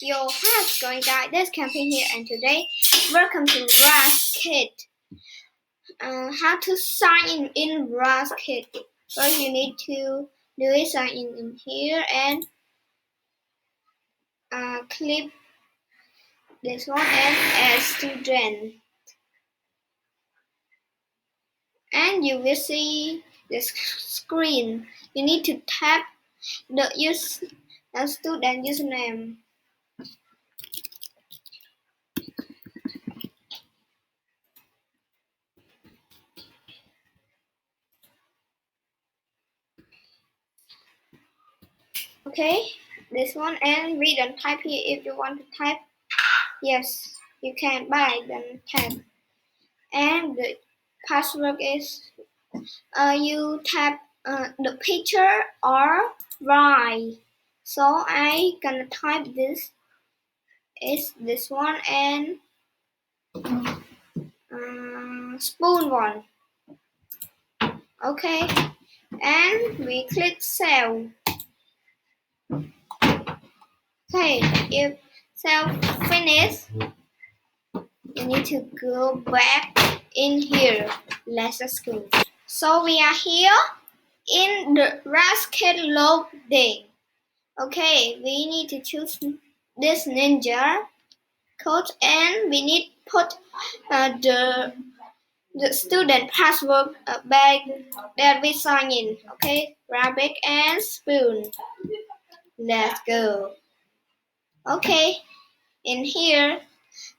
Yo, how's going guys? This campaign here and today, welcome to Raz-Kit. How to sign in Raz-Kit. First you need to do it, sign in here and click this one and add student. And you will see this screen. You need to tap the student username. Okay, this one, and we don't type here. If you want to type, yes, you can buy then type. And the password is you tap the picture or write. So I gonna type this is this one and spoon one. Okay, and we click save. Okay, if save finish, you need to go back in here. Let's go. So we are here in the Raz-Kit loading. Okay, we need to choose this ninja code and we need to put the student password back that we sign in. Okay, rabbit and spoon. Let's go. Okay, in here.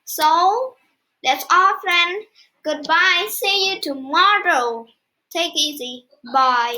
So that's all, friend. Goodbye. See you tomorrow. Take it easy. Bye.